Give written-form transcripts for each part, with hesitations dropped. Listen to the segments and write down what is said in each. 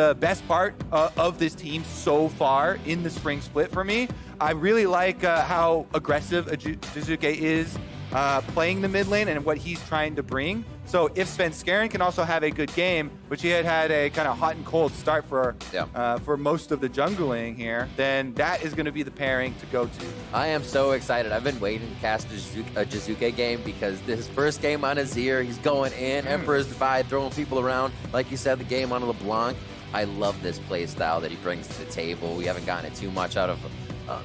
the best part of this team so far in the spring split for me. I really like how aggressive Jizuke is playing the mid lane and what he's trying to bring. So if Svenskeren can also have a good game, which he had a kind of hot and cold start for most of the jungling here, then that is going to be the pairing to go to. I am so excited. I've been waiting to cast a Jizuke game because his first game on Azir, he's going in, Emperor's Divide, throwing people around. Like you said, the game on LeBlanc. I love this play style that he brings to the table. We haven't gotten it too much out of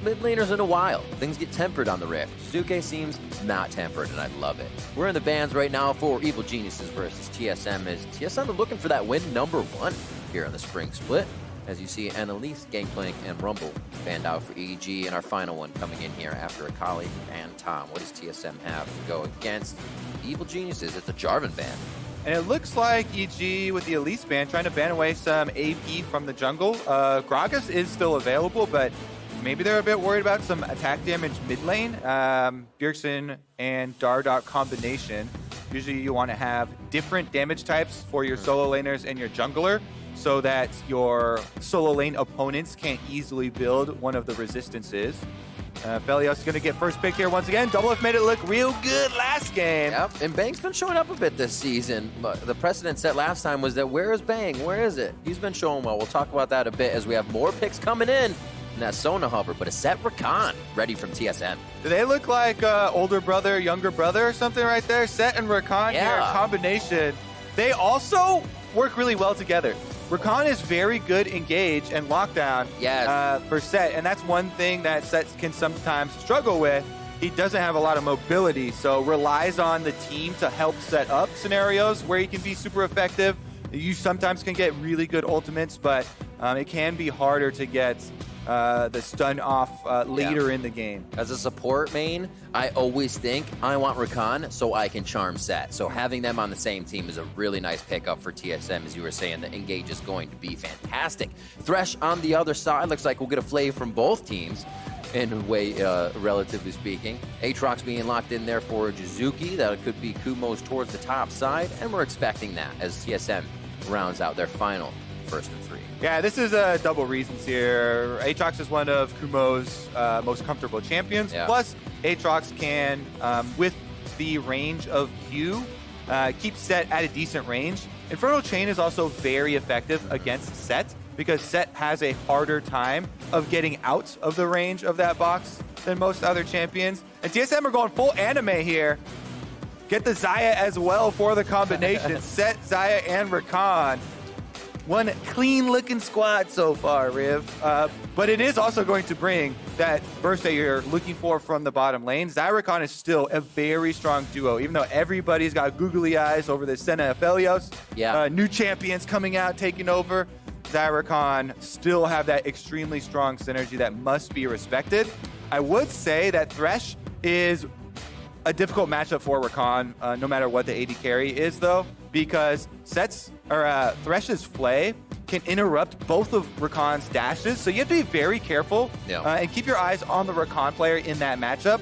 mid laners in a while. Things get tempered on the Rift. Jizuke seems not tempered, and I love it. We're in the bans right now for Evil Geniuses versus TSM. TSM are looking for that win #1 here in the spring split. As you see, Annalise, Gangplank, and Rumble banned out for EG, and our final one coming in here after Akali and Tom. What does TSM have to go against Evil Geniuses? It's a Jarvan ban. And it looks like EG with the Elise ban trying to ban away some AP from the jungle. Gragas is still available, but maybe they're a bit worried about some attack damage mid lane. Bjergsen and Dardoch combination. Usually you want to have different damage types for your solo laners and your jungler so that your solo lane opponents can't easily build one of the resistances. Felios is going to get first pick here once again. Doublelift made it look real good last game. Yep, and Bang's been showing up a bit this season. But the precedent set last time was that where is Bang? Where is it? He's been showing well. We'll talk about that a bit as we have more picks coming in. And that Sona hover, but a Set Rakan ready from TSM. Do they look like older brother, younger brother or something right there? Set and Rakan here, combination. They also work really well together. Rakan is very good engage and lockdown for Set, and that's one thing that Set can sometimes struggle with. He doesn't have a lot of mobility, so relies on the team to help set up scenarios where he can be super effective. You sometimes can get really good ultimates, but it can be harder to get the stun off later in the game. As a support main, I always think I want Rakan so I can charm Set. So having them on the same team is a really nice pickup for TSM. As you were saying, the engage is going to be fantastic. Thresh on the other side looks like we'll get a flavor from both teams in a way, relatively speaking. Aatrox being locked in there for Jizuke. That could be Kumo's towards the top side, and we're expecting that as TSM rounds out their final first and 3. Yeah, this is double reasons here. Aatrox is one of Kumo's most comfortable champions. Plus, Aatrox can, with the range of Q, keep Set at a decent range. Infernal Chain is also very effective against Set because Set has a harder time of getting out of the range of that box than most other champions. And TSM are going full anime here. Get the Xayah as well for the combination. Set, Xayah, and Rakan. One clean-looking squad so far, Riv. But it is also going to bring that burst that you're looking for from the bottom lane. Xayah Rakan is still a very strong duo, even though everybody's got googly eyes over the Senna Aphelios. New champions coming out, taking over. Xayah Rakan still have that extremely strong synergy that must be respected. I would say that Thresh is a difficult matchup for Rakan, no matter what the AD carry is, though, because Thresh's Flay can interrupt both of Rakan's dashes, so you have to be very careful and keep your eyes on the Rakan player in that matchup,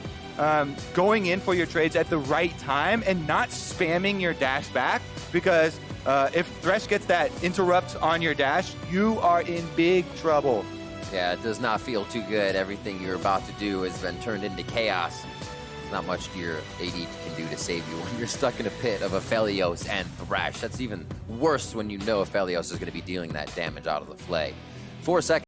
going in for your trades at the right time and not spamming your dash back, because if Thresh gets that interrupt on your dash, you are in big trouble. Yeah, it does not feel too good. Everything you're about to do has been turned into chaos. There's not much your AD can do to save you when you're stuck in a pit of Aphelios and Thresh. That's even worse when you know Aphelios is going to be dealing that damage out of the Flay. 4 seconds.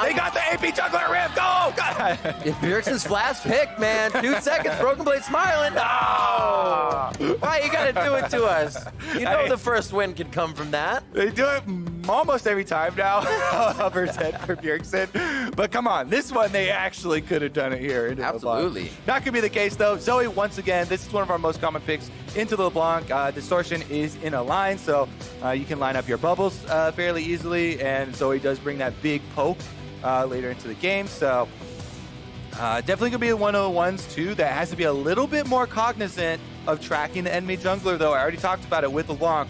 They got the AP juggler Rift. Go! Bjergsen's last pick, man. 2 seconds. Broken Blade smiling. No! Why you gotta do it to us? You know the first win can come from that. They do it almost every time now. Hover's head for Bjergsen. But come on, this one they actually could have done it here. Absolutely. Not gonna be the case though. Zoe, once again, this is one of our most common picks into the LeBlanc. Distortion is in a line, so you can line up your bubbles fairly easily, and Zoe does bring that big poke later into the game. So definitely gonna be one of the ones too that has to be a little bit more cognizant of tracking the enemy jungler though. I already talked about it with LeBlanc.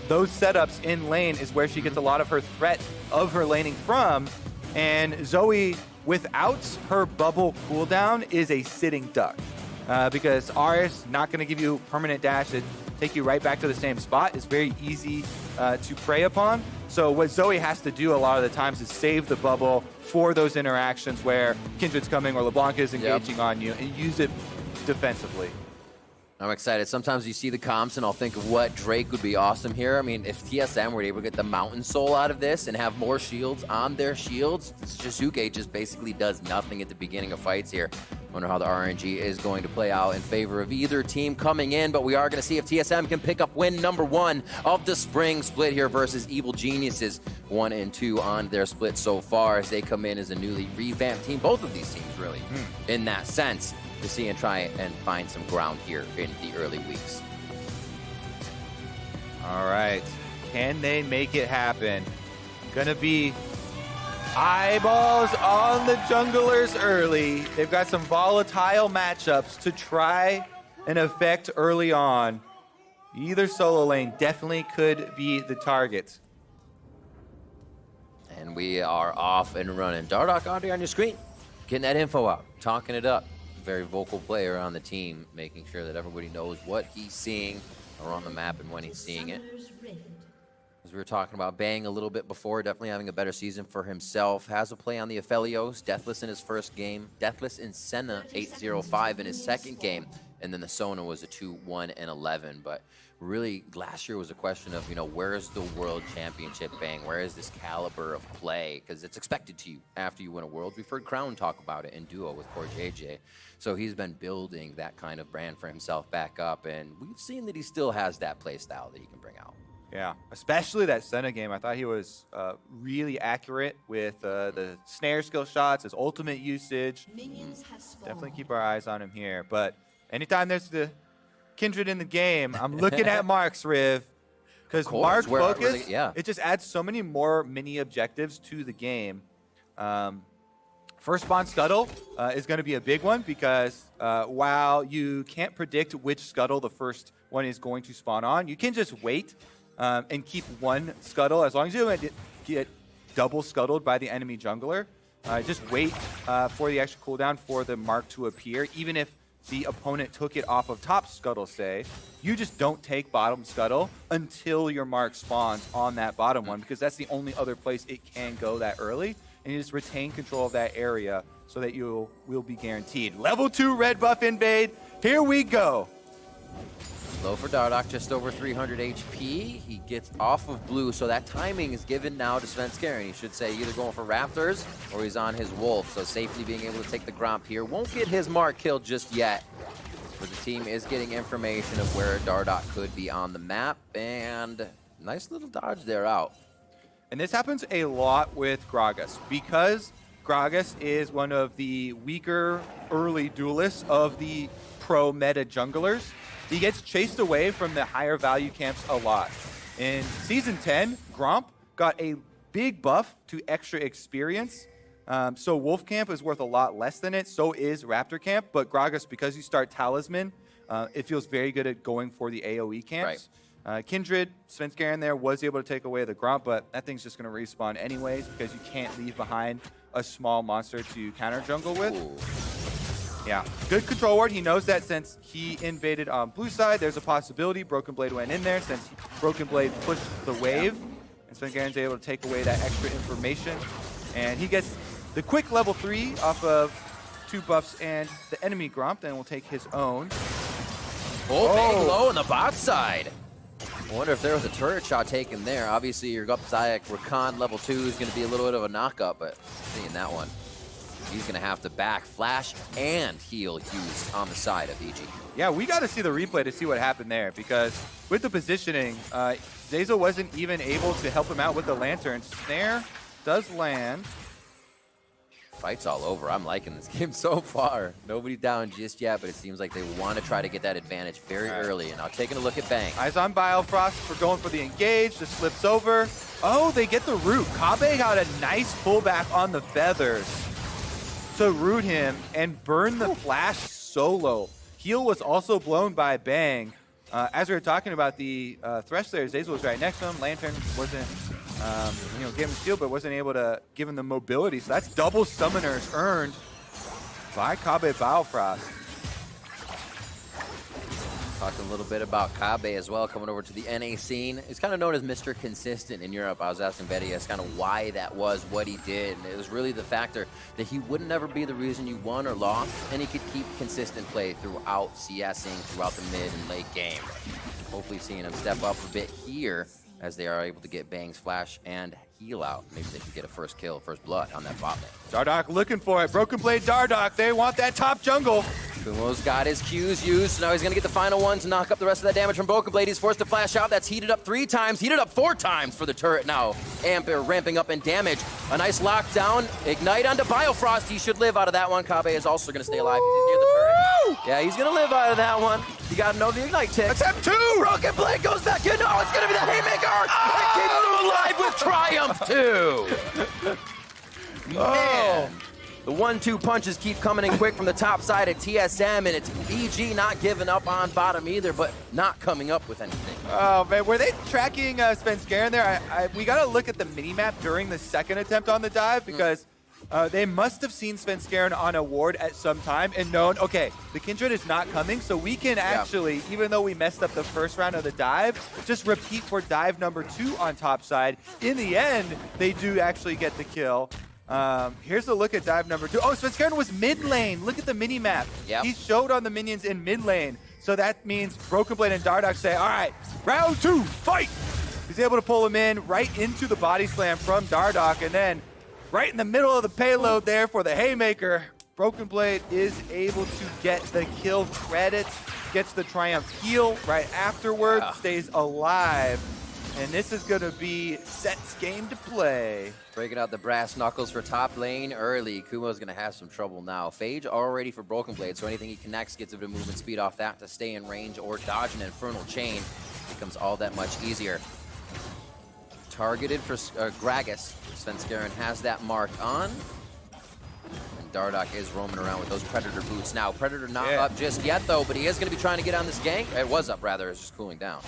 Those setups in lane is where she gets a lot of her threat of her laning from, and Zoe, without her bubble cooldown, is a sitting duck. Because Aris not going to give you permanent dash that take you right back to the same spot. It's very easy to prey upon. So what Zoe has to do a lot of the times is save the bubble for those interactions where Kindred's coming or LeBlanc is engaging on you, and use it defensively. I'm excited. Sometimes you see the comps and I'll think of what Drake would be awesome here. I mean, if TSM were able to get the Mountain Soul out of this and have more shields on their shields, Shizuke just basically does nothing at the beginning of fights here. Wonder how the RNG is going to play out in favor of either team coming in, but we are going to see if TSM can pick up win number 1 of the spring split here versus Evil Geniuses. 1 and 2 on their split so far as they come in as a newly revamped team. Both of these teams really, in that sense, to see and try and find some ground here in the early weeks. All right, can they make it happen? Gonna be eyeballs on the junglers early. They've got some volatile matchups to try and affect early on. Either solo lane definitely could be the target. And we are off and running. Dardoch Audrey on your screen, getting that info out, talking it up. Very vocal player on the team, making sure that everybody knows what he's seeing or on the map and when he's seeing it. As we were talking about Bang a little bit before, definitely having a better season for himself. Has a play on the Aphelios, Deathless in his first game, Deathless in Senna 8-0-5 in his second game, and then the Sona was a 2-1-11. But really, last year was a question of, you know, where's the World Championship Bang? Where is this caliber of play? Because it's expected to you after you win a World. We've heard Crown talk about it in duo with poor JJ. So he's been building that kind of brand for himself back up, and we've seen that he still has that play style that he can bring out. Yeah, especially that Senna game. I thought he was really accurate with the snare skill shots, his ultimate usage. Definitely keep our eyes on him here. But anytime there's the Kindred in the game, I'm looking at Mark's Riv. Because Mark focus, it just adds so many more mini objectives to the game. First spawn scuttle is going to be a big one because while you can't predict which scuttle the first one is going to spawn on, you can just wait and keep one scuttle. As long as you don't get double scuttled by the enemy jungler, just wait for the extra cooldown for the mark to appear. Even if the opponent took it off of top scuttle, say, you just don't take bottom scuttle until your mark spawns on that bottom one, because that's the only other place it can go that early. And you just retain control of that area so that you will be guaranteed. Level 2 red buff invade. Here we go. Low for Dardoch, just over 300 HP. He gets off of blue, so that timing is given now to Svenskeren. He should say either going for Raptors or he's on his Wolf, so safely being able to take the Gromp here. Won't get his mark killed just yet, but the team is getting information of where Dardoch could be on the map, and nice little dodge there out. And this happens a lot with Gragas, because Gragas is one of the weaker early duelists of the pro meta junglers. He gets chased away from the higher value camps a lot. In Season 10, Gromp got a big buff to extra experience. So Wolf Camp is worth a lot less than it. So is Raptor Camp. But Gragas, because you start Talisman, it feels very good at going for the AoE camps. Right. Kindred, Svenskeren there was able to take away the Gromp, but that thing's just going to respawn anyways because you can't leave behind a small monster to counter jungle with. Ooh. Yeah, good control ward. He knows that since he invaded on blue side, there's a possibility Broken Blade went in there since Broken Blade pushed the wave. And Svenskaren's able to take away that extra information. And he gets the quick level 3 off of 2 buffs and the enemy Gromp, then will take his own. Bang low on the bot side. I wonder if there was a turret shot taken there. Obviously, your Gupzayek Rakan level 2 is going to be a little bit of a knockup, but seeing that one. He's going to have to back flash and heal Hughes on the side of EG. Yeah, we got to see the replay to see what happened there, because with the positioning, Zeyzal wasn't even able to help him out with the lantern. Snare does land. Fight's all over. I'm liking this game so far. Nobody down just yet, but it seems like they want to try to get that advantage very early. And now taking a look at Bang. Eyes on Biofrost for going for the engage. Just slips over. Oh, they get the root. Kabe got a nice pullback on the feathers to root him and burn the flash solo. Heal was also blown by Bang. As we were talking about the Thresh there, Zeyzal was right next to him. Lantern wasn't, gave him steal, but wasn't able to give him the mobility. So that's double summoners earned by Kabe Biofrost. Talked a little bit about Kabe as well, coming over to the NA scene. He's kind of known as Mr. Consistent in Europe. I was asking Betty kind of why that was, what he did. And it was really the factor that he would never be the reason you won or lost, and he could keep consistent play throughout CSing, throughout the mid and late game. Hopefully seeing him step up a bit here as they are able to get Bang's flash and heal out. Maybe they can get a first kill, first blood on that bot lane. Dardoch looking for it. Broken Blade Dardoch. They want that top jungle. Kumo's got his Qs used, so now he's going to get the final one to knock up the rest of that damage from Broken Blade. He's forced to flash out. That's heated up 3 times, heated up 4 times for the turret now. Ampere ramping up in damage. A nice lockdown. Ignite onto Biofrost. He should live out of that one. Kabe is also going to stay alive. He's near the turret. Yeah, he's going to live out of that one. You got to know the Ignite tick. Attempt 2! Broken Blade goes back in. Oh, it's going to be the Haymaker. It keeps him alive with Triumph, too. Man. The 1-2 punches keep coming in quick from the top side of TSM, and it's EG not giving up on bottom either, but not coming up with anything. Oh, man, were they tracking Svenskeren there? We got to look at the minimap during the second attempt on the dive, because they must have seen Svenskeren on a ward at some time and known, okay, the Kindred is not coming, so we can actually, even though we messed up the first round of the dive, just repeat for dive number 2 on top side. In the end, they do actually get the kill. Here's a look at dive number 2. Oh, Svenskeren was mid lane. Look at the mini map. He showed on the minions in mid lane. So that means Broken Blade and Dardoch say, all right, round 2, fight! He's able to pull him in right into the body slam from Dardoch, and then right in the middle of the payload there for the Haymaker, Broken Blade is able to get the kill credit, gets the Triumph heal right afterwards, stays alive. And this is going to be Set's game to play. Breaking out the brass knuckles for top lane early. Kumo's going to have some trouble now. Phage already for Broken Blade, so anything he connects gets a bit of movement speed off that to stay in range or dodge an Infernal Chain becomes all that much easier. Targeted for Gragas. Svenskeren has that marked on. And Dardoch is roaming around with those Predator boots now. Predator not up just yet, though, but he is going to be trying to get on this gank. It was up, rather. It's just cooling down.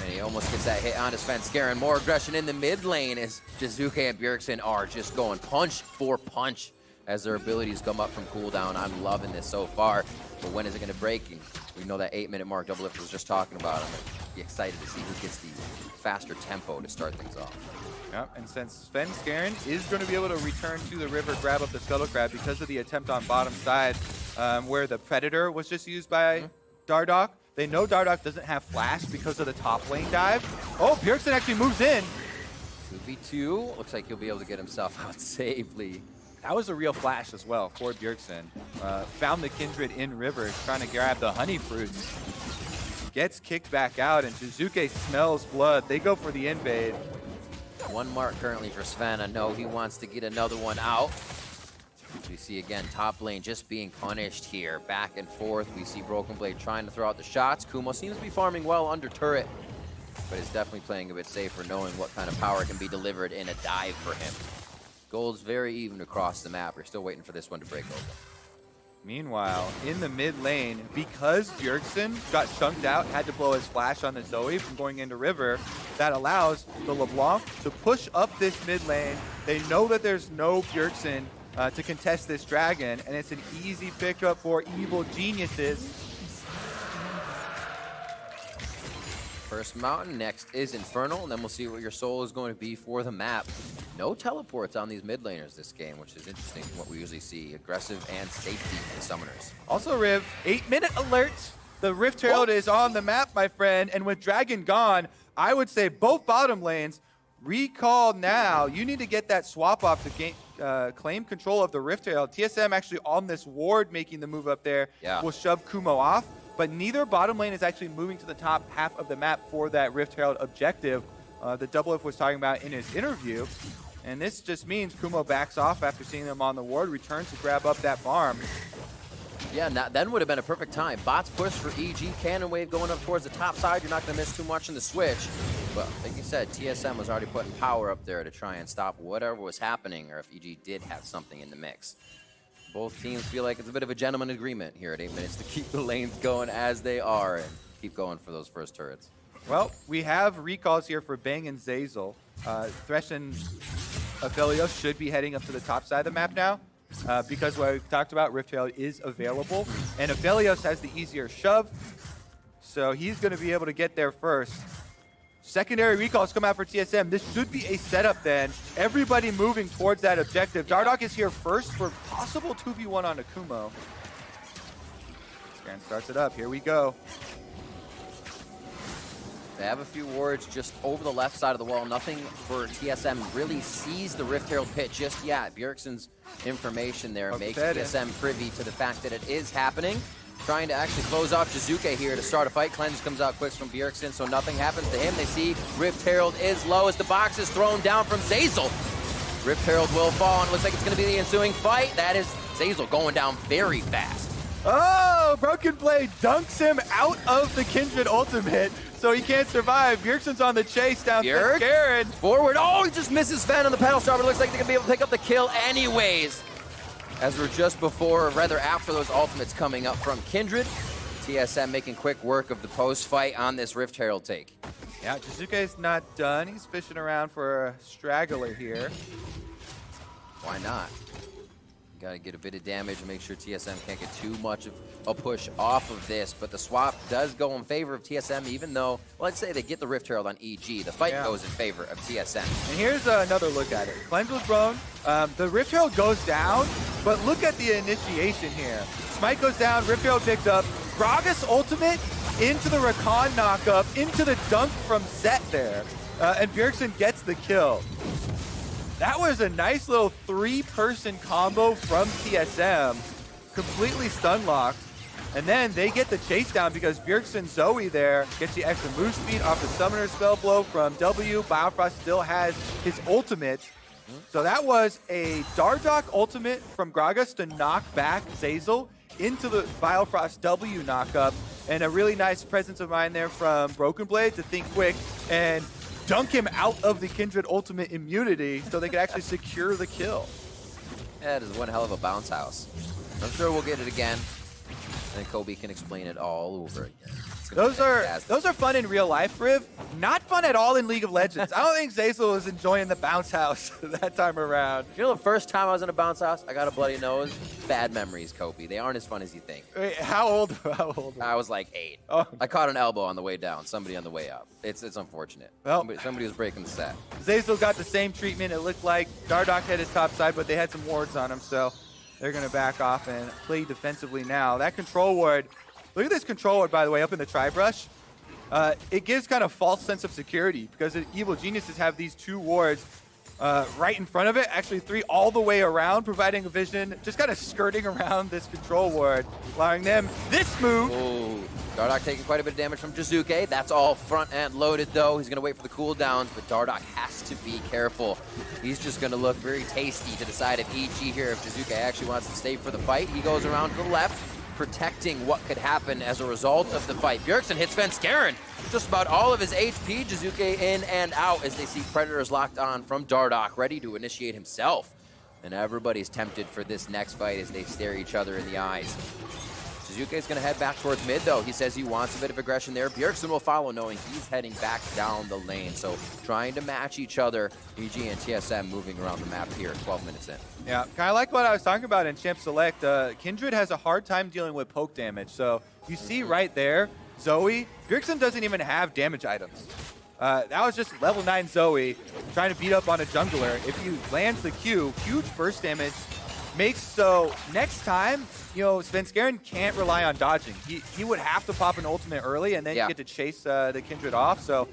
And he almost gets that hit onto Svenskeren. More aggression in the mid lane as Jizuke and Bjergsen are just going punch for punch as their abilities come up from cooldown. I'm loving this so far. But when is it going to break? And we know that 8-minute mark Doublelift was just talking about. I'm be excited to see who gets the faster tempo to start things off. Yep, and since Svenskeren is going to be able to return to the river, grab up the Scuttle Crab because of the attempt on bottom side where the Predator was just used by Dardoch. They know Dardoch doesn't have flash because of the top lane dive. Oh, Bjergsen actually moves in. 2v2. Looks like he'll be able to get himself out safely. That was a real flash as well for Bjergsen. Found the Kindred in river, trying to grab the honey fruits. Gets kicked back out, and Jizuke smells blood. They go for the invade. 1 mark currently for Sven. I know he wants to get another one out. We see again top lane just being punished here. Back and forth. We see Broken Blade trying to throw out the shots. Kumo seems to be farming well under turret, but is definitely playing a bit safer, knowing what kind of power can be delivered in a dive for him. Gold's very even across the map. We're still waiting for this one to break open. Meanwhile, in the mid lane, because Bjergsen got chunked out, had to blow his flash on the Zoe from going into river, that allows the LeBlanc to push up this mid lane. They know that there's no Bjergsen to contest this dragon, and it's an easy pickup for Evil Geniuses. First mountain, next is Infernal, and then we'll see what your soul is going to be for the map. No teleports on these mid laners this game, which is interesting from what we usually see. Aggressive and safety in summoners. Also, Riv, 8-minute alert. The Rift Herald is on the map, my friend, and with Dragon gone, I would say both bottom lanes Recall now. You need to get that swap off to claim control of the Rift Herald. TSM actually on this ward making the move up there will shove Kumo off, but neither bottom lane is actually moving to the top half of the map for that Rift Herald objective the Doublelift was talking about in his interview. And this just means Kumo backs off after seeing them on the ward, returns to grab up that farm. Yeah, then would have been a perfect time. Bots push for EG, Cannon Wave going up towards the top side. You're not going to miss too much in the switch. But like you said, TSM was already putting power up there to try and stop whatever was happening, or if EG did have something in the mix. Both teams feel like it's a bit of a gentleman agreement here at 8 minutes to keep the lanes going as they are and keep going for those first turrets. Well, we have recalls here for Bang and Zeyzal. Thresh and Aphelios should be heading up to the top side of the map now. Because what we talked about, Rift Herald is available, and Aphelios has the easier shove, so he's going to be able to get there first. Secondary recalls come out for TSM. This should be a setup then. Everybody moving towards that objective. Dardoch is here first for possible 2v1 on Akumo. Scaran starts it up. Here we go. They have a few wards just over the left side of the wall. Nothing for TSM really sees the Rift Herald pit just yet. Bjergsen's information there makes TSM privy to the fact that it is happening. Trying to actually close off Jizuke here to start a fight. Cleanse comes out quick from Bjergsen, so nothing happens to him. They see Rift Herald is low as the box is thrown down from Zeyzal. Rift Herald will fall, and it looks like it's going to be the ensuing fight. That is Zeyzal going down very fast. Oh, Broken Blade dunks him out of the Kindred ultimate, so he can't survive. Bjergsen's on the chase down Scaran. Forward. Oh, he just misses Sven on the pedal star, but it looks like they're going to be able to pick up the kill anyways. As we're just before, or rather after those ultimates coming up from Kindred, TSM making quick work of the post fight on this Rift Herald take. Yeah, Jizuke's not done. He's fishing around for a straggler here. Why not? Got to get a bit of damage and make sure TSM can't get too much of a push off of this. But the swap does go in favor of TSM, even though, well, let's say they get the Rift Herald on EG. The fight goes in favor of TSM. And here's another look at it. Cleanse was blown. The Rift Herald goes down, but look at the initiation here. Smite goes down, Rift Herald picked up. Gragas ultimate into the Rakan knockup, into the dunk from Set there. And Bjergsen gets the kill. That was a nice little three-person combo from TSM, completely stun-locked. And then they get the chase down because Bjergsen Zoe there gets the extra move speed off the Summoner Spell Blow from W. Biofrost still has his ultimate. So that was a Dardoch ultimate from Gragas to knock back Zeyzal into the Biofrost W knockup. And a really nice presence of mind there from Broken Blade to think quick and dunk him out of the Kindred ultimate immunity so they could actually secure the kill. That is one hell of a bounce house. I'm sure we'll get it again. And Kobe can explain it all over again. Those are fun in real life, Riv. Not fun at all in League of Legends. I don't think Zeyzal was enjoying the bounce house that time around. You know, the first time I was in a bounce house, I got a bloody nose. Bad memories, Kobe. They aren't as fun as you think. Wait, how old? I was like 8. Oh. I caught an elbow on the way down, somebody on the way up. It's unfortunate. Well, somebody was breaking the set. Zeyzal got the same treatment. It looked like Dardoch had his top side, but they had some wards on him, so they're going to back off and play defensively now. That control ward, look at this control ward, by the way, up in the tri-brush. It gives kind of false sense of security because the Evil Geniuses have these two wards right in front of it, actually 3 all the way around, providing a vision, just kind of skirting around this control ward, allowing them this move. Ooh, Dardoch taking quite a bit of damage from Jizuke. That's all front end loaded though. He's going to wait for the cooldowns, but Dardoch has to be careful. He's just going to look very tasty to decide if EG here, if Jizuke actually wants to stay for the fight. He goes around to the left, protecting what could happen as a result of the fight. Bjergsen hits Sven Scaran. Just about all of his HP. Jizuke in and out as they see Predators locked on from Dardoch, ready to initiate himself. And everybody's tempted for this next fight as they stare each other in the eyes. Jizuke's going to head back towards mid, though. He says he wants a bit of aggression there. Bjergsen will follow, knowing he's heading back down the lane. So trying to match each other. EG and TSM moving around the map here, 12 minutes in. Yeah, kind of like what I was talking about in Champ Select. Kindred has a hard time dealing with poke damage. So you see right there, Zoe, Bjergsen doesn't even have damage items. That was just level 9 Zoe trying to beat up on a jungler. If he lands the Q, huge burst damage makes so next time, you know, Sven Scaran can't rely on dodging. He would have to pop an ultimate early and then you get to chase the Kindred off. So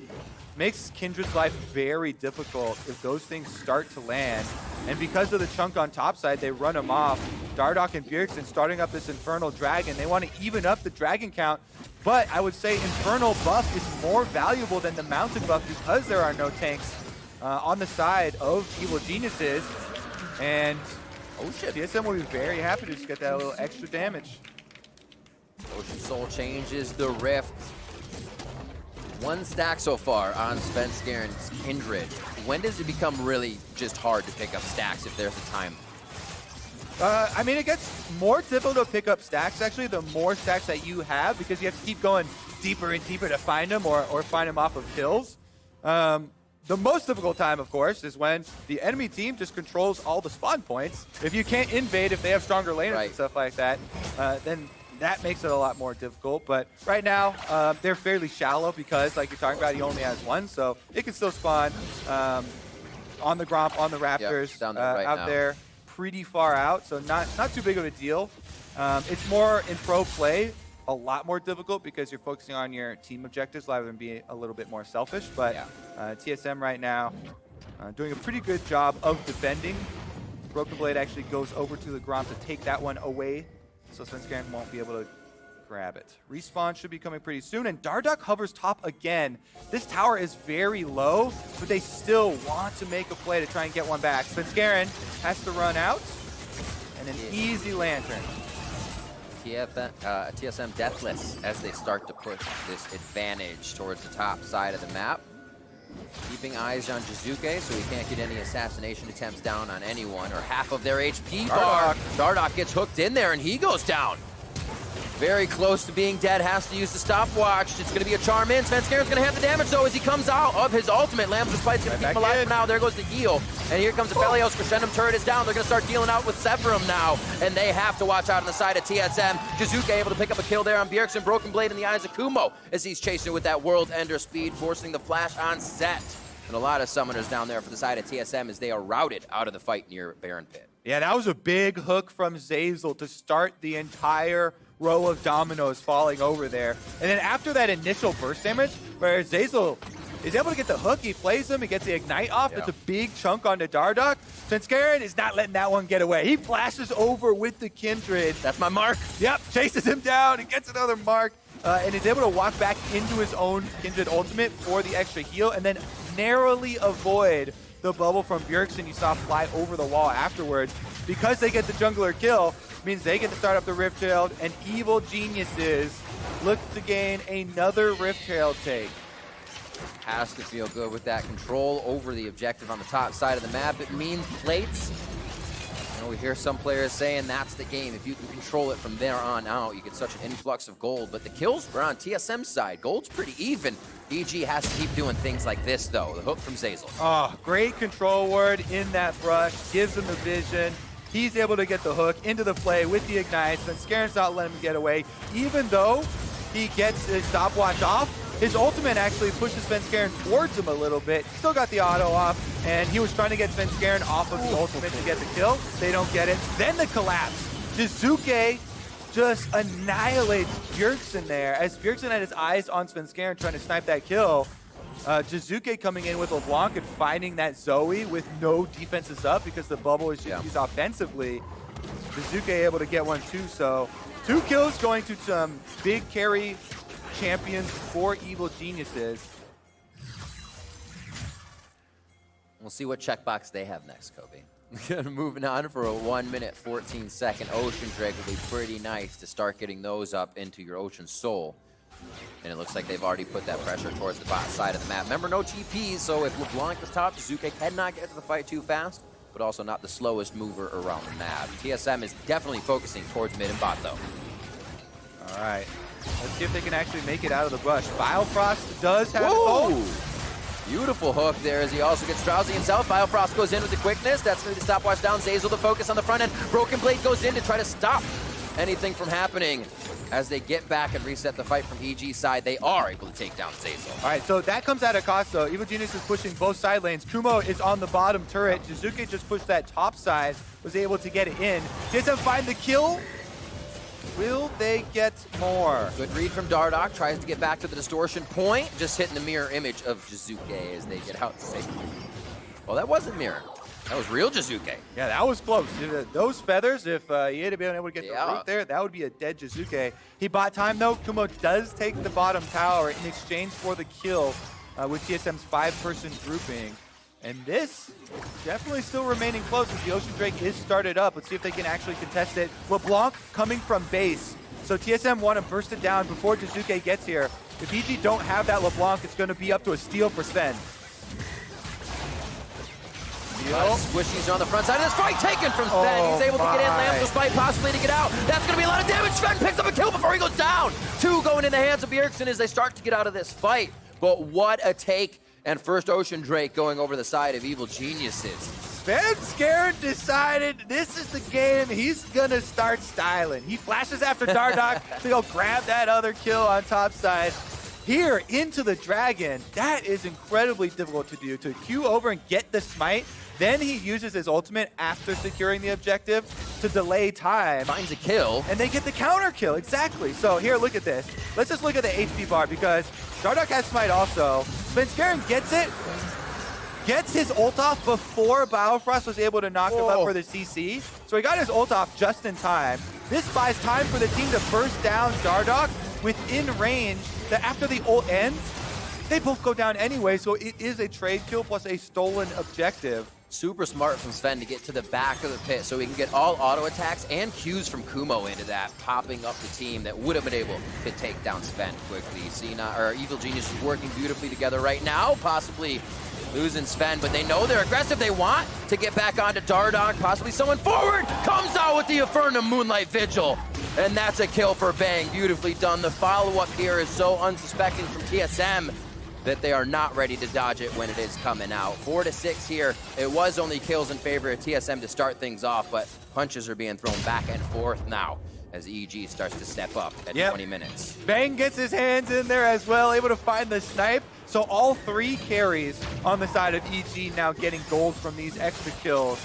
makes Kindred's life very difficult if those things start to land. And because of the chunk on top side, they run him off. Dardoch and Bjergsen starting up this Infernal Dragon. They want to even up the Dragon count, but I would say Infernal buff is more valuable than the Mountain buff because there are no tanks on the side of Evil Geniuses. And oh shit, TSM will be very happy to just get that little extra damage. Ocean Soul changes the Rift. 1 stack so far on Svenskern's Kindred. When does it become really just hard to pick up stacks if there's a time? I mean, it gets more difficult to pick up stacks, actually, the more stacks that you have, because you have to keep going deeper and deeper to find them or find them off of kills. The most difficult time, of course, is when the enemy team just controls all the spawn points. If you can't invade, if they have stronger laners and stuff like that, then that makes it a lot more difficult. But right now, they're fairly shallow because, like you're talking about, he only has 1, so it can still spawn on the Gromp, on the Raptors, down out there, pretty far out, so not too big of a deal. It's more in pro play, a lot more difficult because you're focusing on your team objectives rather than being a little bit more selfish. But TSM right now doing a pretty good job of defending. Broken Blade actually goes over to the Gromp to take that one away, so Svenskern won't be able to grab it. Respawn should be coming pretty soon, and Dardoch hovers top again. This tower is very low, but they still want to make a play to try and get one back. Svenskern has to run out, and an easy lantern. TSM deathless as they start to push this advantage towards the top side of the map. Keeping eyes on Jizuke so he can't get any assassination attempts down on anyone or half of their HP bar. Dardoch gets hooked in there and he goes down. Very close to being dead, has to use the stopwatch. It's going to be a charm in. Svenskern's going to have the damage though as he comes out of his ultimate. Lamb's Spite's going to keep him alive for now. There goes the heal. And here comes the Felios. Crescendum turret is down. They're going to start dealing out with Severum now. And they have to watch out on the side of TSM. Jizuke able to pick up a kill there on Bjergsen. Broken Blade in the eyes of Kumo as he's chasing with that World Ender speed, forcing the flash on set. And a lot of summoners down there for the side of TSM as they are routed out of the fight near Baron Pit. Yeah, that was a big hook from Zeyzal to start the entire row of dominoes falling over there. And then after that initial burst damage, where Zeyzal is able to get the hook, he plays him, he gets the ignite off, it's a big chunk onto Dardoch. Svenskern is not letting that one get away. He flashes over with the Kindred. That's my mark. Yep, chases him down, he gets another mark, and is able to walk back into his own Kindred ultimate for the extra heal, and then narrowly avoid the bubble from Bjergsen you saw fly over the wall afterwards. Because they get the jungler kill, means they get to start up the Rift Herald, and Evil Geniuses look to gain another Rift Herald take. Has to feel good with that control over the objective on the top side of the map. It means plates. You know, we hear some players saying that's the game. If you can control it from there on out, you get such an influx of gold. But the kills were on TSM's side. Gold's pretty even. EG has to keep doing things like this, though. The hook from Zeyzal. Oh, great control word in that brush. Gives him the vision. He's able to get the hook into the play with the ignite. Svenskern's not letting him get away. Even though he gets his stopwatch off, his ultimate actually pushes Svenskern towards him a little bit. Still got the auto off, and he was trying to get Svenskern off of the ultimate to get the kill. They don't get it. Then the collapse. Jizuke just annihilates Bjergsen there. As Bjergsen had his eyes on Svenskern trying to snipe that kill, Jizuke coming in with LeBlanc and finding that Zoe with no defenses up because the bubble is just used offensively. Jizuke able to get one too, so 2 kills going to some big carry champions for Evil Geniuses. We'll see what checkbox they have next, Kobe. Moving on for a 1-minute, 14-second Ocean Drake will be pretty nice to start getting those up into your Ocean Soul. And it looks like they've already put that pressure towards the bot side of the map. Remember, no TPs, so if LeBlanc is top, Jizuke cannot get to the fight too fast, but also not the slowest mover around the map. TSM is definitely focusing towards mid and bot, though. All right. Let's see if they can actually make it out of the brush. Biofrost does have Beautiful hook there as he also gets drowsy himself. Biofrost goes in with the quickness. That's going to be the stopwatch down. Zeyzal the focus on the front end. Broken Blade goes in to try to stop anything from happening. As they get back and reset the fight from EG's side, they are able to take down Zeyzal. All right, so that comes at a cost, though. Evil Genius is pushing both side lanes. Kumo is on the bottom turret. Jizuke just pushed that top side, was able to get it in. TSM find the kill. Will they get more? Good read from Dardoch, tries to get back to the distortion point, just hitting the mirror image of Jizuke as they get out safely. Well, that wasn't mirror. That was real Jizuke. Yeah, that was close. Those feathers, if he had been able to get the root there, that would be a dead Jizuke. He bought time, though. Kumo does take the bottom tower in exchange for the kill with TSM's 5-person grouping. And this definitely still remaining close as the Ocean Drake is started up. Let's see if they can actually contest it. LeBlanc coming from base. So TSM want to burst it down before Jizuke gets here. If EG don't have that LeBlanc, it's going to be up to a steal for Sven. Squishies on the front side of this fight, taken from Sven. He's able to get in, lands the spike, possibly to get out. That's going to be a lot of damage. Sven picks up a kill before he goes down. 2 going in the hands of Bjergsen as they start to get out of this fight. But what a take. And first Ocean Drake going over the side of Evil Geniuses. Sven Scared decided this is the game he's going to start styling. He flashes after Dardoch to go grab that other kill on top side. Here into the dragon, that is incredibly difficult to do, to queue over and get the smite. Then he uses his ultimate after securing the objective to delay time. Finds a kill. And they get the counter kill, exactly. So here, look at this. Let's just look at the HP bar because Dardoch has smite also. Svenskeren gets it, gets his ult off before Biofrost was able to knock him up for the CC. So he got his ult off just in time. This buys time for the team to burst down Dardoch within range that after the ult ends, they both go down anyway, so it is a trade kill plus a stolen objective. Super smart from Sven to get to the back of the pit so he can get all auto attacks and Qs from Kumo into that, popping up the team that would have been able to take down Sven quickly. Evil Genius is working beautifully together right now, possibly losing Sven, but they know they're aggressive. They want to get back onto Dardoch, possibly someone forward, comes out with the Infernum Moonlight Vigil, and that's a kill for Bang. Beautifully done. The follow-up here is so unsuspecting from TSM that they are not ready to dodge it when it is coming out. 4-6 here. It was only kills in favor of TSM to start things off, but punches are being thrown back and forth now as EG starts to step up at 20 minutes. Bang gets his hands in there as well, able to find the snipe. So all 3 carries on the side of EG now getting gold from these extra kills.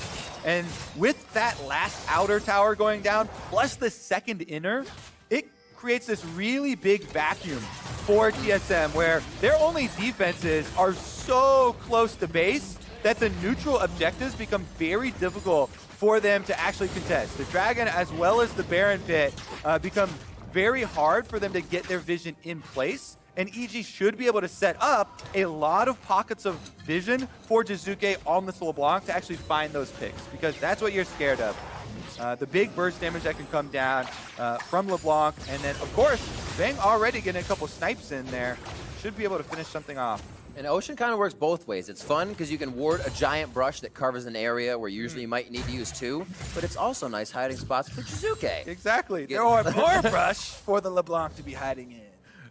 And with that last outer tower going down, plus the second inner, it creates this really big vacuum for TSM where their only defenses are so close to base that the neutral objectives become very difficult for them to actually contest. The Dragon as well as the Baron Pit become very hard for them to get their vision in place, and EG should be able to set up a lot of pockets of vision for Jizuke on this LeBlanc to actually find those picks, because that's what you're scared of. The big burst damage that can come down from LeBlanc, and then, of course, Bang already getting a couple snipes in there. Should be able to finish something off. And Ocean kind of works both ways. It's fun because you can ward a giant brush that covers an area where usually you might need to use 2, but it's also nice hiding spots for Jizuke. Exactly. There are more brush for the LeBlanc to be hiding in.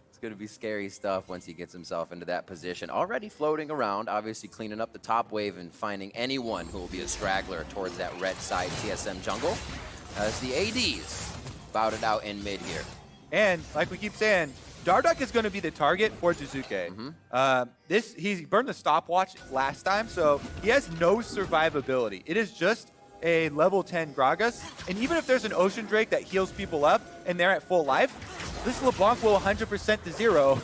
It's going to be scary stuff once he gets himself into that position. Already floating around, obviously cleaning up the top wave and finding anyone who will be a straggler towards that red side TSM jungle. As the ADs bowed it out in mid here. And like we keep saying, Dardoch is going to be the target for Jizuke. He burned the stopwatch last time, so he has no survivability. It is just a level 10 Gragas, and even if there's an Ocean Drake that heals people up and they're at full life, this LeBlanc will 100% to 0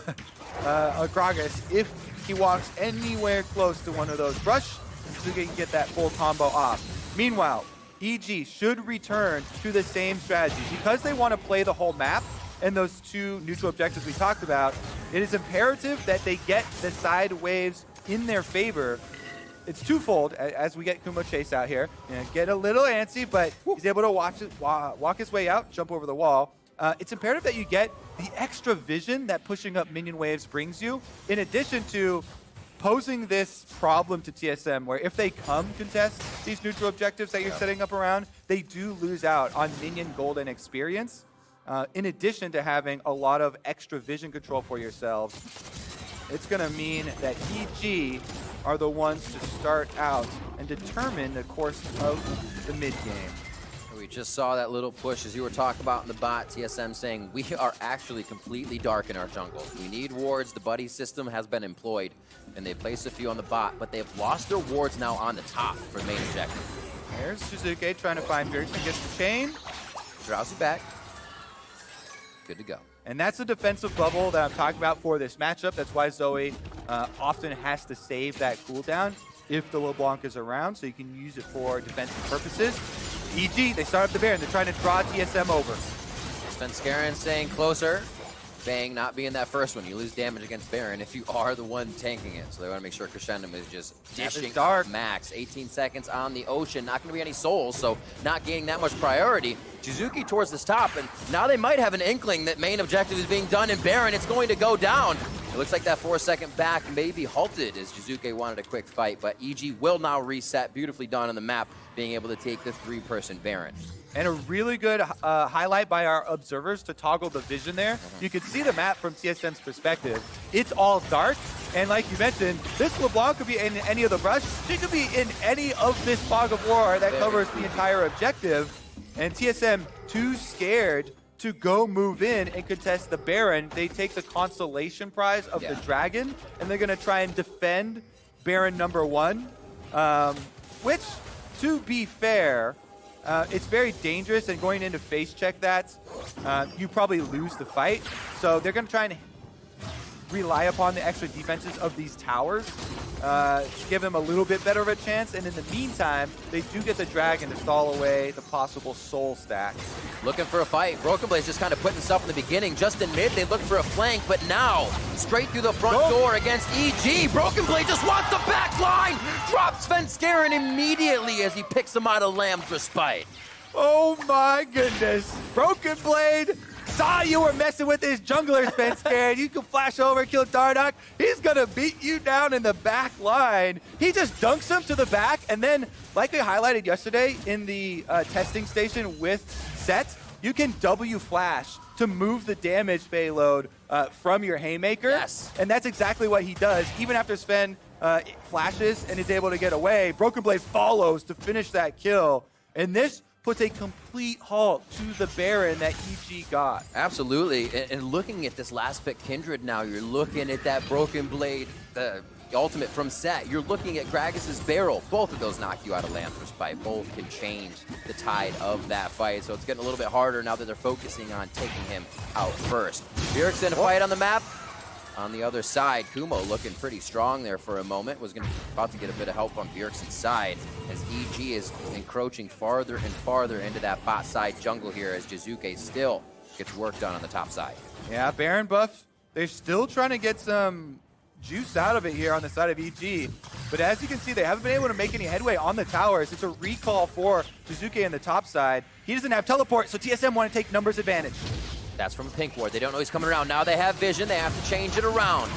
a Gragas if he walks anywhere close to one of those brush, and Jizuke can get that full combo off. Meanwhile, EG should return to the same strategy. Because they want to play the whole map and those 2 neutral objectives we talked about, it is imperative that they get the side waves in their favor. It's twofold as we get Kumo Chase out here. Get a little antsy, but he's able to walk his way out, jump over the wall. It's imperative that you get the extra vision that pushing up minion waves brings you, in addition to posing this problem to TSM, where if they come contest these neutral objectives that you're setting up around, they do lose out on minion golden experience, in addition to having a lot of extra vision control for yourselves. It's going to mean that EG are the ones to start out and determine the course of the mid game. We just saw that little push as you were talking about in the bot, TSM saying we are actually completely dark in our jungle. We need wards. The buddy system has been employed, and they placed a few on the bot, but they've lost their wards now on the top for main objective. There's Jizuke trying to find Bjergsen, gets the chain. Drowsy back. Good to go. And that's the defensive bubble that I'm talking about for this matchup. That's why Zoe often has to save that cooldown if the LeBlanc is around, so you can use it for defensive purposes. EG, they start up the Baron. They're trying to draw TSM over. Svenskeren staying closer. Bang, not being that first one. You lose damage against Baron if you are the one tanking it. So they want to make sure Crescendum is just dishing up max. 18 seconds on the Ocean. Not going to be any souls, so not gaining that much priority. Jizuki towards this top, and now they might have an inkling that main objective is being done in Baron. It's going to go down. It looks like that 4-second back may be halted as Jizuke wanted a quick fight, but EG will now reset. Beautifully done on the map, being able to take the 3-person Baron. And a really good highlight by our observers to toggle the vision there. You can see the map from TSM's perspective. It's all dark, and like you mentioned, this LeBlanc could be in any of the brush. She could be in any of this fog of war that covers the entire objective. And TSM too scared to go move in and contest the Baron. They take the consolation prize of the Dragon, and they're going to try and defend Baron #1, which, to be fair, it's very dangerous, and going into face check that, you probably lose the fight. So they're going to try and rely upon the extra defenses of these towers to give them a little bit better of a chance. And in the meantime, they do get the Dragon to stall away the possible soul stack. Looking for a fight. Broken Blade's just kind of putting stuff in the beginning. Just in mid, they look for a flank, but now, straight through the front door against EG. Broken Blade just wants the back line! Drops Svenskeren immediately as he picks him out of Lamb's Respite. Oh my goodness. Broken Blade saw you were messing with his jungler, Svenskeren. You can flash over, kill Dardoch. He's gonna beat you down in the back line. He just dunks him to the back, and then, like we highlighted yesterday in the testing station with Set, you can W flash to move the damage payload from your Haymaker. Yes. And that's exactly what he does. Even after Sven flashes and is able to get away, Broken Blade follows to finish that kill. And this puts a complete halt to the Baron that EG got. Absolutely, and looking at this last pick, Kindred now, you're looking at that Broken Blade, the ultimate from Set. You're looking at Gragas's Barrel. Both of those knock you out of Lamb's Respite. Both can change the tide of that fight, so it's getting a little bit harder now that they're focusing on taking him out first. Bjergsen fight on the map. On the other side, Kumo looking pretty strong there for a moment. Was about to get a bit of help on Bjergsen's side as EG is encroaching farther and farther into that bot side jungle here as Jizuke still gets work done on the top side. Yeah, Baron buff, they're still trying to get some juice out of it here on the side of EG. But as you can see, they haven't been able to make any headway on the towers. It's a recall for Jizuke in the top side. He doesn't have teleport, so TSM want to take numbers advantage. That's from Pink Ward. They don't know he's coming around. Now they have vision. They have to change it around.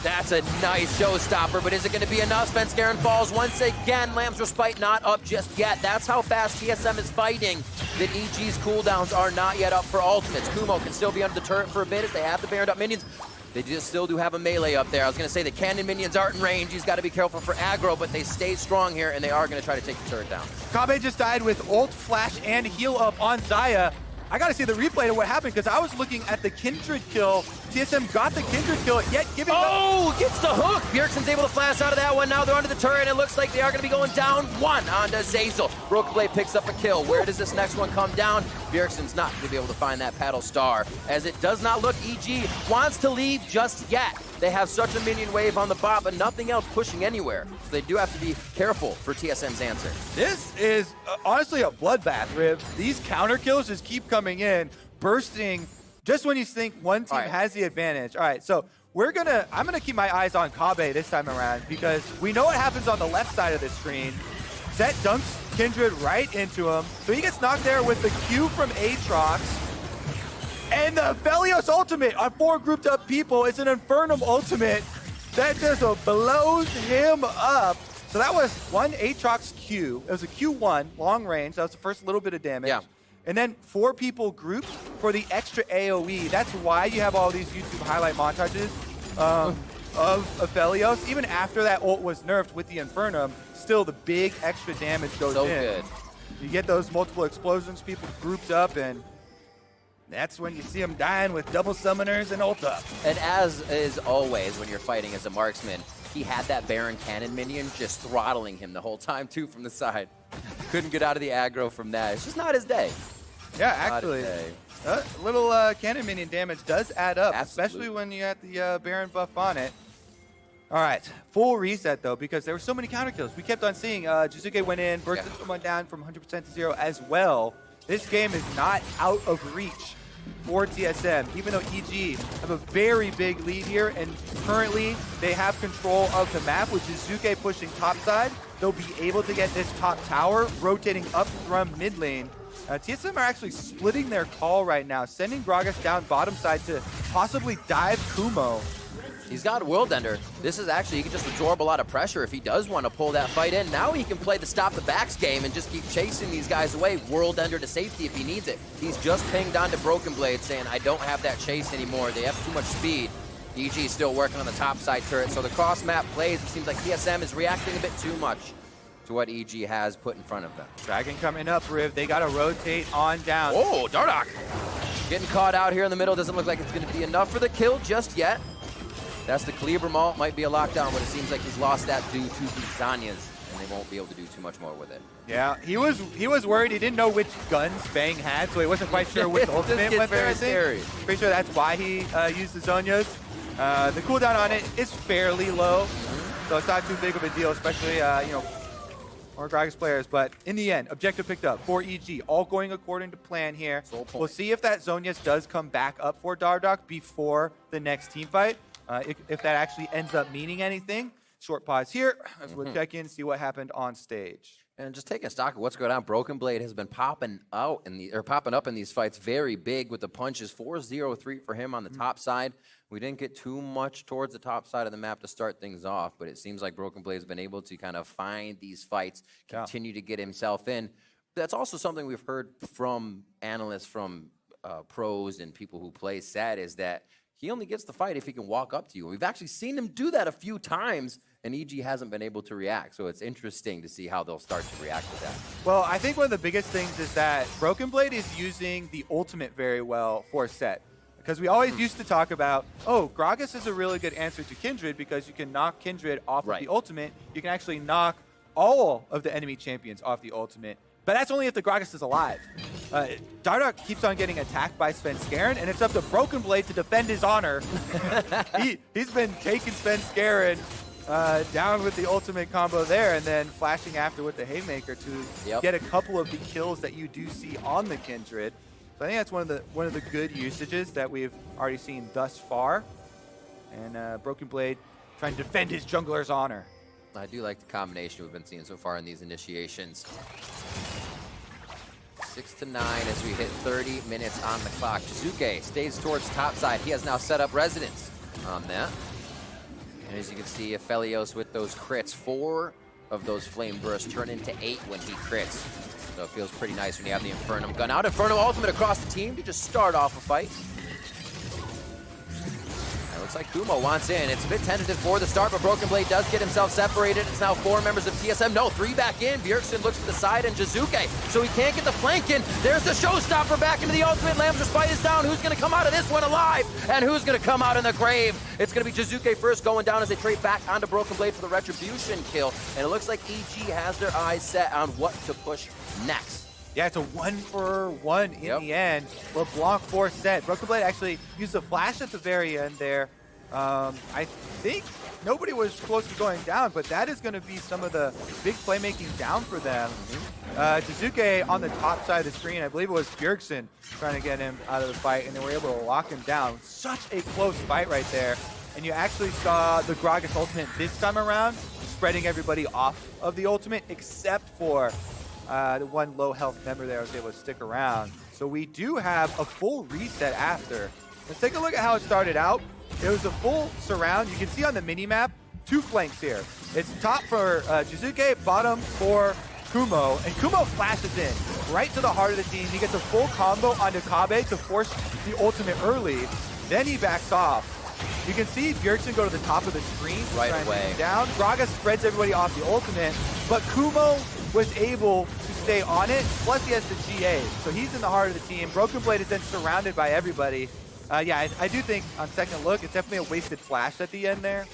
That's a nice showstopper, but is it going to be enough? Svenskeren falls once again. Lamb's Respite not up just yet. That's how fast TSM is fighting. That EG's cooldowns are not yet up for ultimates. Kumo can still be under the turret for a bit as they have the Baroned up minions. They just still do have a melee up there. I was going to say the cannon minions aren't in range. He's got to be careful for aggro, but they stay strong here, and they are going to try to take the turret down. Kabe just died with ult, flash, and heal up on Xayah. I gotta see the replay of what happened because I was looking at the Kindred kill. TSM got the Kindred kill, yet giving up. Gets the hook. Bjergsen's able to flash out of that one. Now they're under the turret. It looks like they are gonna be going down one onto Zeyzal. Broken Blade picks up a kill. Where does this next one come down? Bjergsen's not gonna be able to find that paddle star as it does not look EG wants to leave just yet. They have such a minion wave on the bot, but nothing else pushing anywhere. So they do have to be careful for TSM's answer. This is honestly a bloodbath, Riv. These counter kills just keep coming in, bursting just when you think one team has the advantage. All right, so I'm gonna keep my eyes on Kabe this time around because we know what happens on the left side of the screen. Set dunks Kindred right into him. So he gets knocked there with the Q from Aatrox. And the Felios ultimate on 4 grouped up people. It's an Infernum ultimate that just blows him up. So that was one Aatrox Q. It was a Q1, long range. That was the first little bit of damage. Yeah. And then 4 people grouped for the extra AoE. That's why you have all these YouTube highlight montages of Felios. Even after that ult was nerfed with the Infernum, still the big extra damage goes in. So good. You get those multiple explosions, people grouped up, and that's when you see them dying with double summoners and ult up. And as is always when you're fighting as a marksman, he had that Baron cannon minion just throttling him the whole time too from the side. Couldn't get out of the aggro from that. It's just not his day. Yeah, actually, Little cannon minion damage does add up, especially when you had the Baron buff on it. All right, full reset though, because there were so many counter kills. We kept on seeing Jizuke went in, bursted someone down from 100% to 0 as well. This game is not out of reach for TSM, even though EG have a very big lead here, and currently they have control of the map with Jizuke pushing topside. They'll be able to get this top tower, rotating up from mid lane. TSM are actually splitting their call right now, sending Gragas down bottom side to possibly dive Kumo. He's got World Ender. This is actually, he can just absorb a lot of pressure if he does want to pull that fight in. Now he can play the stop the backs game and just keep chasing these guys away. World Ender to safety if he needs it. He's just pinged onto Broken Blade saying, I don't have that chase anymore. They have too much speed. EG is still working on the top side turret. So the cross map plays, it seems like TSM is reacting a bit too much to what EG has put in front of them. Dragon coming up, Riv. They got to rotate on down. Oh, Dardoch getting caught out here in the middle. Doesn't look like it's going to be enough for the kill just yet. That's the Cleaver Malt. Might be a lockdown, but it seems like he's lost that due to the Zanyas, and they won't be able to do too much more with it. Yeah, he was worried. He didn't know which guns Bang had, so he wasn't quite sure which ultimate went there, I think. Pretty sure that's why he used the Zonyas. The cooldown on it is fairly low, so it's not too big of a deal, especially, more Gragas players. But in the end, objective picked up for EG, all going according to plan here. We'll see if that Zonyas does come back up for Dardoch before the next team fight. If that actually ends up meaning anything. Short pause here as we'll check in, see what happened on stage. And just taking stock of what's going on, Broken Blade has been popping up in these fights very big with the punches. 4-0-3 for him on the top side. We didn't get too much towards the top side of the map to start things off, but it seems like Broken Blade has been able to kind of find these fights, continue to get himself in. That's also something we've heard from analysts, from pros and people who play SAT, is that he only gets the fight if he can walk up to you. We've actually seen him do that a few times, and EG hasn't been able to react. So it's interesting to see how they'll start to react to that. Well, I think one of the biggest things is that Broken Blade is using the ultimate very well for set. Because we always used to talk about, oh, Gragas is a really good answer to Kindred because you can knock Kindred off of the ultimate. You can actually knock all of the enemy champions off the ultimate. But that's only if the Gragas is alive. Dardoch keeps on getting attacked by Svenskeren, and it's up to Broken Blade to defend his honor. He's been taking Svenskeren down with the ultimate combo there, and then flashing after with the Haymaker to get a couple of the kills that you do see on the Kindred. So I think that's one of the good usages that we've already seen thus far. And Broken Blade trying to defend his jungler's honor. I do like the combination we've been seeing so far in these initiations. 6 to 9 as we hit 30 minutes on the clock. Jizuke stays towards top side. He has now set up residence on that. And as you can see, Aphelios with those crits. 4 of those flame bursts turn into 8 when he crits. So it feels pretty nice when you have the Infernum gun out. Inferno ultimate across the team to just start off a fight. Looks like Kumo wants in. It's a bit tentative for the start, but Broken Blade does get himself separated. It's now 4 members of TSM. No, 3 back in. Bjergsen looks to the side and Jizuke, so he can't get the flank in. There's the showstopper back into the ultimate. Lamb's fight is down. Who's going to come out of this one alive? And who's going to come out in the grave? It's going to be Jizuke first going down as they trade back onto Broken Blade for the retribution kill. And it looks like EG has their eyes set on what to push next. Yeah, it's a 1-for-1 in the end. LeBlanc force set. Broken Blade actually used a flash at the very end there. I think nobody was close to going down, but that is going to be some of the big playmaking down for them. Jizuke on the top side of the screen, I believe it was Bjergsen trying to get him out of the fight, and they were able to lock him down. Such a close fight right there. And you actually saw the Gragas ultimate this time around, spreading everybody off of the ultimate, except for the one low health member there was able to stick around. So we do have a full reset after. Let's take a look at how it started out. It was a full surround. You can see on the mini-map, 2 flanks here. It's top for Jizuke, bottom for Kumo, and Kumo flashes in right to the heart of the team. He gets a full combo onto Kabe to force the ultimate early. Then he backs off. You can see Bjergsen go to the top of the screen right away. Down. Gragas spreads everybody off the ultimate, but Kumo was able to stay on it. Plus, he has the GA, so he's in the heart of the team. Broken Blade is then surrounded by everybody. Yeah, I do think on second look, it's definitely a wasted flash at the end there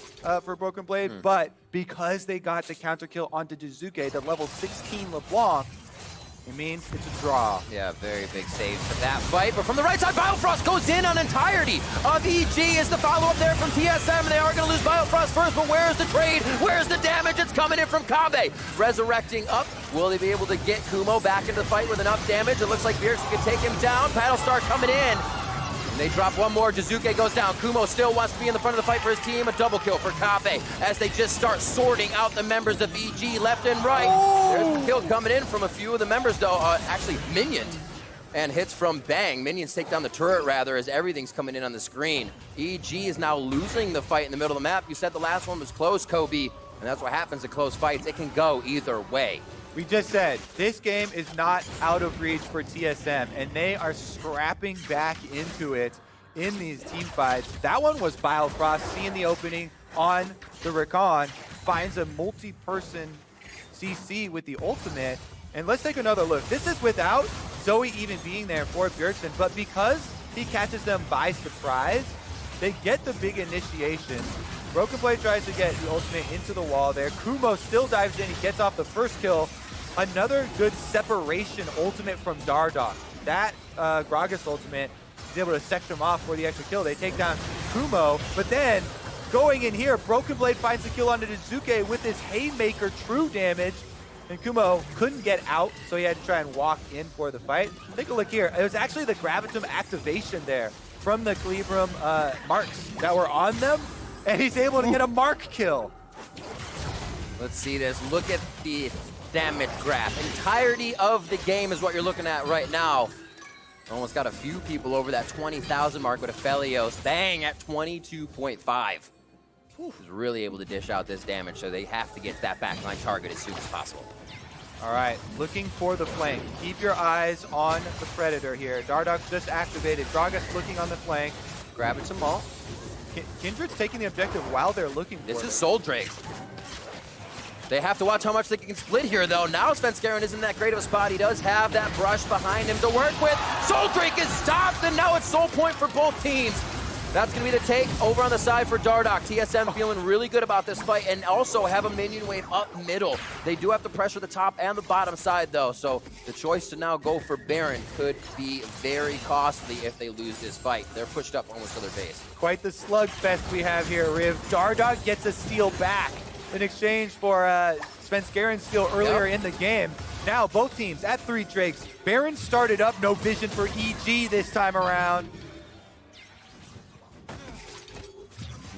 for Broken Blade. But because they got the counter kill onto Jizuke, the level 16 LeBlanc, it means it's a draw. Yeah, very big saves for that fight. But from the right side, Biofrost goes in on entirety of EG as the follow-up there from TSM. And they are going to lose Biofrost first, but where's the trade? Where's the damage? It's coming in from Kabe. Resurrecting up. Will they be able to get Kumo back into the fight with enough damage? It looks like Beers can take him down. Battlestar coming in. They drop one more. Jizuke goes down. Kumo still wants to be in the front of the fight for his team. A double kill for Kabe as they just start sorting out the members of EG left and right. There's the kill coming in from a few of the members, though. Actually, Minions. And hits from Bang. Minions take down the turret, rather, as everything's coming in on the screen. EG is now losing the fight in the middle of the map. You said the last one was close, Kobe. And that's what happens in close fights. It can go either way. We just said, this game is not out of reach for TSM, and they are scrapping back into it in these team fights. That one was Biofrost seeing the opening on the Recon, finds a multi-person CC with the ultimate, and let's take another look. This is without Zoe even being there for Bjergsen, but because he catches them by surprise, they get the big initiation. Broken Blade tries to get the ultimate into the wall there. Kumo still dives in, he gets off the first kill. Another good separation ultimate from Dardoch. That Gragas ultimate is able to section him off for the extra kill. They take down Kumo, but then going in here, Broken Blade finds the kill onto Jizuke with his Haymaker true damage, and Kumo couldn't get out, so he had to try and walk in for the fight. Take a look here. It was actually the Gravitum activation there from the Calibrum marks that were on them, and he's able to get a mark kill. Let's see this. Look at the damage graph. Entirety of the game is what you're looking at right now. Almost got a few people over that 20,000 mark with Aphelios. Bang at 22.5. He's really able to dish out this damage, so they have to get that backline target as soon as possible. All right, looking for the flank. Keep your eyes on the Predator here. Dardoch just activated. Gragas looking on the flank. Grabbing some ult. Kindred's taking the objective while they're looking for This it. is Soul Drake. They have to watch how much they can split here, though. Now Svenskeren isn't that great of a spot. He does have that brush behind him to work with. Soul Drake is stopped, and now it's Soul Point for both teams. That's going to be the take over on the side for Dardoch. TSM feeling really good about this fight and also have a minion wave up middle. They do have to pressure the top and the bottom side, though, so the choice to now go for Baron could be very costly if they lose this fight. They're pushed up almost to their base. Quite the slugfest we have here, Riv. Dardoch gets a steal back in exchange for Svenskeren's steal earlier in the game. Now both teams at 3 Drakes. Baron started up, no vision for EG this time around.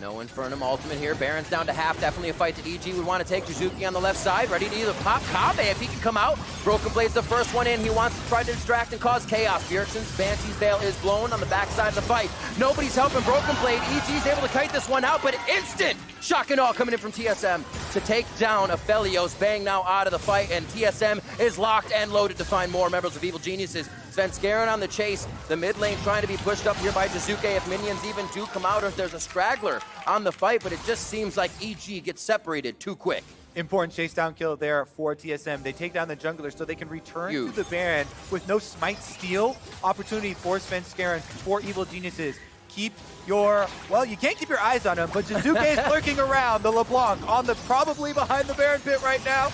No Infernum ultimate here. Baron's down to half. Definitely a fight that EG would want to take. Jizuki on the left side, ready to either pop Kabe if he can come out. Broken Blade's the first one in. He wants to try to distract and cause chaos. Bjergsen's Banshee's Veil is blown on the backside of the fight. Nobody's helping Broken Blade. EG's able to kite this one out, but instant shock and awe coming in from TSM to take down Aphelios. Bang now out of the fight, and TSM is locked and loaded to find more members of Evil Geniuses. Svenskeren on the chase. The mid lane trying to be pushed up here by Jizuke if minions even do come out or if there's a straggler on the fight, but it just seems like EG gets separated too quick. Important chase down kill there for TSM. They take down the jungler so they can return to the Baron with no smite steal. Opportunity for Svenskeren, for Evil Geniuses. Keep your, well, you can't keep your eyes on him, but Jizuke is lurking around the LeBlanc on the, probably behind the Baron pit right now.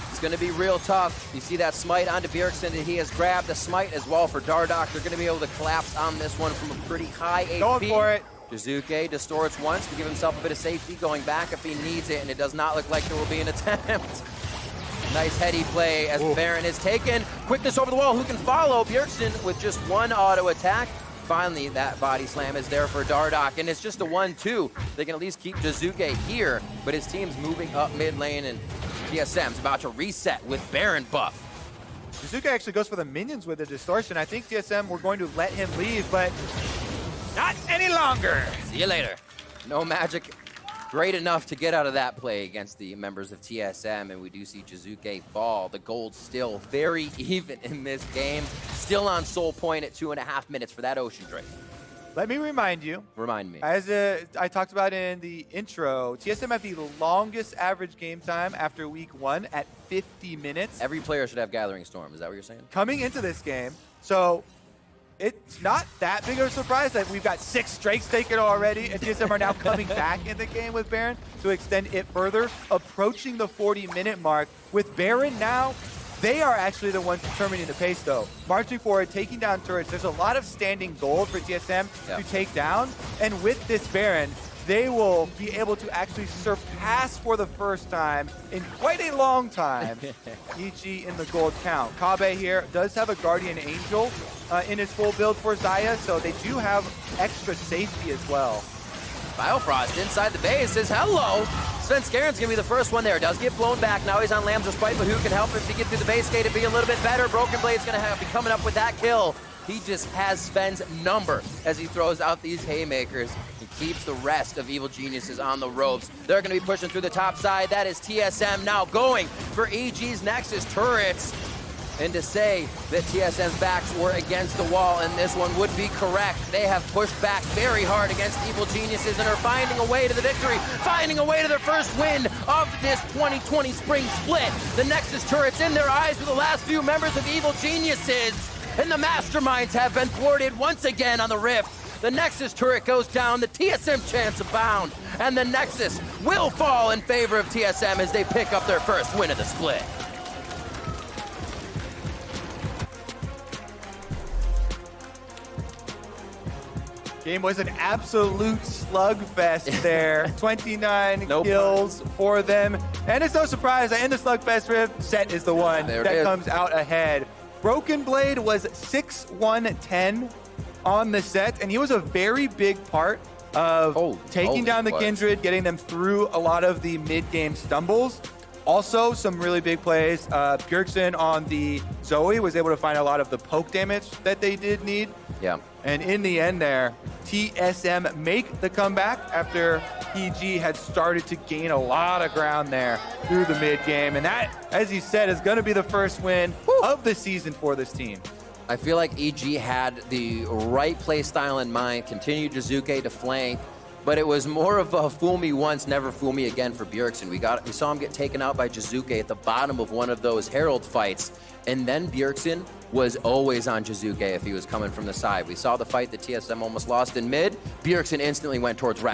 It's going to be real tough. You see that smite onto Bjergsen, and he has grabbed the smite as well for Dardoch. They're going to be able to collapse on this one from a pretty high AP. Going for it. Jizuke distorts once to give himself a bit of safety, going back if he needs it, and it does not look like there will be an attempt. Nice heady play as Baron is taken. Quickness over the wall, who can follow? Bjergsen with just one auto attack. Finally, that body slam is there for Dardoch, and it's just a 1-2. They can at least keep Jizuke here, but his team's moving up mid lane, and TSM's about to reset with Baron buff. Jizuke actually goes for the minions with the distortion. I think TSM were going to let him leave, but not any longer. See you later. No magic. Great enough to get out of that play against the members of TSM, and we do see Jizuke fall. The gold still very even in this game. Still on Soul Point at 2.5 minutes for that Ocean Drake. Let me remind you. Remind me. As I talked about in the intro, TSM have the longest average game time after week 1 at 50 minutes. Every player should have Gathering Storm. Is that what you're saying? Coming into this game. So it's not that big of a surprise that we've got 6 Drakes taken already, and TSM are now coming back in the game with Baron to extend it further, approaching the 40-minute mark with Baron now They are actually the ones determining the pace, though. Marching forward, taking down turrets. There's a lot of standing gold for TSM to take down. And with this Baron, they will be able to actually surpass for the first time in quite a long time EG in the gold count. Kabe here does have a Guardian Angel in his full build for Xayah, so they do have extra safety as well. Biofrost inside the base says hello. Sven Skaren's gonna be the first one there. Does get blown back. Now he's on Lamb's Respite, but who can help him to get through the base gate and be a little bit better? Broken Blade's gonna be coming up with that kill. He just has Sven's number as he throws out these haymakers. He keeps the rest of Evil Geniuses on the ropes. They're gonna be pushing through the top side. That is TSM now going for EG's Nexus turrets. And to say that TSM's backs were against the wall, and this one would be correct. They have pushed back very hard against Evil Geniuses and are finding a way to the victory, finding a way to their first win of this 2020 Spring Split. The Nexus turrets in their eyes with the last few members of Evil Geniuses, and the Masterminds have been thwarted once again on the Rift. The Nexus turret goes down, the TSM chance abound, and the Nexus will fall in favor of TSM as they pick up their first win of the split. Game was an absolute slugfest there. 29 kills for them. And it's no surprise that in the slugfest Rift, Set is the one that comes out ahead. Broken Blade was 6-1-10 on the Set, and he was a very big part of taking down the Kindred, getting them through a lot of the mid-game stumbles. Also, some really big plays. Bjergsen on the Zoe was able to find a lot of the poke damage that they did need. Yeah. And in the end there, TSM make the comeback after PG had started to gain a lot of ground there through the mid game. And that, as you said, is going to be the first win of the season for this team. I feel like EG had the right play style in mind, continued Jizuke to flank, but it was more of a fool me once, never fool me again for Bjergsen. We saw him get taken out by Jizuke at the bottom of one of those Herald fights, and then Bjergsen was always on Jizuke if he was coming from the side. We saw the fight that TSM almost lost in mid. Bjergsen instantly went towards